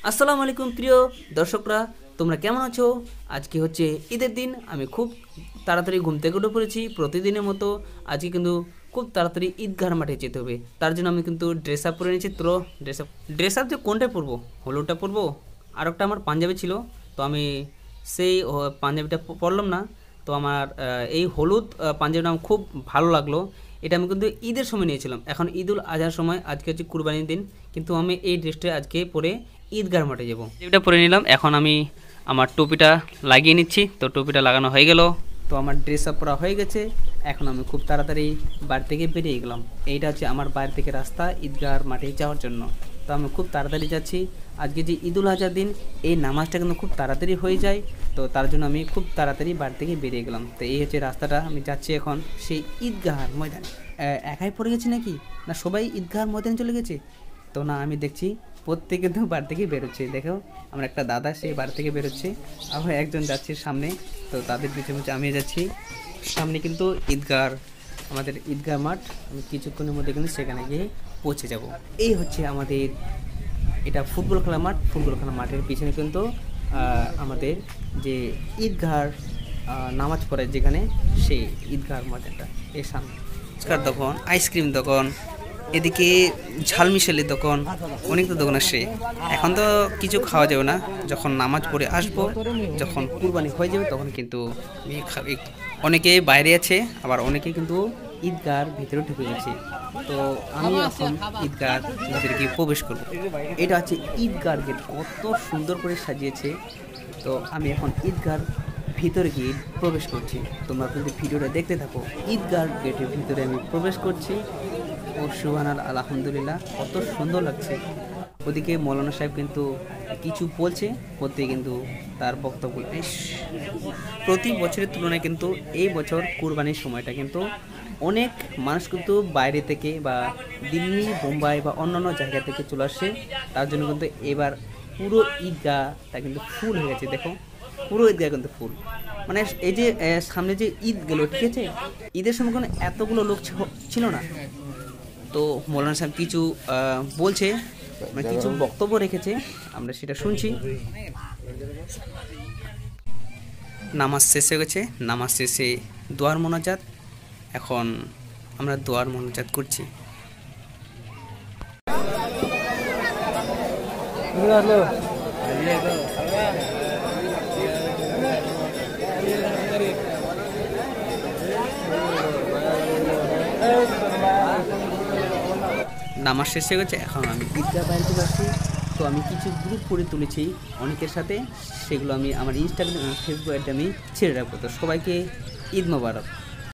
আসসালামু আলাইকুম প্রিয় দর্শকরা, তোমরা কেমন আছো? আজকে হচ্ছে ঈদের দিন। আমি খুব তাড়াতাড়ি ঘুম থেকে উঠে পড়েছি প্রতিদিনের মতো। আজকে কিন্তু খুব তাড়াতাড়ি ঈদগাহ মাঠে যেতে হবে, তার জন্য আমি কিন্তু ড্রেস আপ পরে নিয়েছি। তো ড্রেস আপ যে কোনটা পরবো, হলুদটা পরবো, আর একটা আমার পাঞ্জাবি ছিল, তো আমি সেই পাঞ্জাবিটা পরলাম না। তো আমার এই হলুদ পাঞ্জাবিটা আমার খুব ভালো লাগলো। এটা আমি কিন্তু ঈদের সময় নিয়েছিলাম। এখন ঈদুল আজহার সময়, আজকে হচ্ছে কুরবানির দিন, কিন্তু আমি এই ড্রেসটা আজকে পরে ঈদগাহ মাঠে যাবো। এটা পরে নিলাম। এখন আমি আমার টুপিটা লাগিয়ে নিচ্ছি। তো টুপিটা লাগানো হয়ে গেল, তো আমার ড্রেস আপ পরা হয়ে গেছে। এখন আমি খুব তাড়াতাড়ি বাড়ি থেকে বেরিয়ে গেলাম। এইটা হচ্ছে আমার বাড়ি থেকে রাস্তা ঈদগাহ মাঠে যাওয়ার জন্য। তো আমি খুব তাড়াতাড়ি যাচ্ছি। আজকে যে ঈদুল আজহার দিন, এই নামাজটা কিন্তু খুব তাড়াতাড়ি হয়ে যায়, তো তার জন্য আমি খুব তাড়াতাড়ি বাড়ি থেকে বেরিয়ে গেলাম। তো এই হচ্ছে রাস্তাটা, আমি যাচ্ছি এখন সেই ঈদগাহার ময়দানে। একাই পড়ে গেছি নাকি, না সবাই ঈদগাহার ময়দানে চলে গেছে? তো না, আমি দেখছি প্রত্যেকে তো বাড়ি থেকে বেরোচ্ছে। দেখো, আমার একটা দাদা সেই বাড়ি থেকে বেরোচ্ছে, আবার একজন যাচ্ছে সামনে। তো তাদের পিছনে পিছনে আমি যাচ্ছি। সামনে কিন্তু ঈদগাহ, আমাদের ঈদগাহ মাঠ। আমি কিছুক্ষণের মধ্যে কিন্তু সেখানে গিয়ে পৌঁছে যাব। এই হচ্ছে আমাদের, এটা ফুটবল খেলার মাঠ। ফুটবল খেলার মাঠের পিছনে কিন্তু আমাদের যে ঈদগাহ নামাজ পড়ে যেখানে, সেই ঈদগাহ মাঠটা এর সামনে। ফুচকার দোকান, আইসক্রিম দোকান, এদিকে ঝাল মিশালির দোকান, অনেক তো দোকান আসে। এখন তো কিছু খাওয়া যাবে না, যখন নামাজ পড়ে আসবো, যখন কুরবানি হয়ে যাবে, তখন কিন্তু অনেকে বাইরে আছে, আবার অনেকে কিন্তু ঈদগাহর ভিতরে ঢুকে গেছে। তো আমি এখন ঈদগাহর ভিতরে গিয়ে প্রবেশ করবো। এটা হচ্ছে ঈদগাহর গেট, কত সুন্দর করে সাজিয়েছে। তো আমি এখন ঈদগাহর ভিতরে গিয়ে প্রবেশ করছি। তোমরা কিন্তু ভিডিওটা দেখতে থাকো। ঈদগাহর গেটের ভিতরে আমি প্রবেশ করছি। ও সুবহানাল্লাহ, আলহামদুলিল্লাহ, কত সুন্দর লাগছে। ওদিকে মৌলানা সাহেব কিন্তু কিছু বলছে, বলতে কিন্তু তার বক্তব্য। প্রতি বছরের তুলনায় কিন্তু এই বছর কুরবানির সময়টা কিন্তু অনেক মানুষ কিন্তু বাইরে থেকে বা দিল্লি, বোম্বাই বা অন্যান্য জায়গা থেকে চলে আসছে। তার জন্য কিন্তু এবার পুরো ঈদগাহটা কিন্তু ফুল হয়ে গেছে। দেখো, পুরো ঈদগাহ কিন্তু ফুল। মানে এই যে সামনে যে ঈদ গেল, ঠিক আছে, ঈদের সময় কোনো এতগুলো লোক ছিল না। তো মৌলানা সাহেব কিছু বলছে, মানে কিছু বক্তব্য রেখেছে, আমরা সেটা শুনছি। নামাজ শেষ হয়ে গেছে, নামাজ শেষে দোয়ার মোনাজাত। এখন আমরা দোয়ার মোনাজাত করছি। নামাজ শেষ হয়ে গেছে, এখন আমি ঈদগাহ বাইরে চলে আসছি। তো আমি কিছু গ্রুপ করে তুলেছি অনেকের সাথে, সেগুলো আমি আমার ইনস্টাগ্রাম, ফেসবুক আমি ছেড়ে রাখবো। তো সবাইকে ঈদ মোবারক।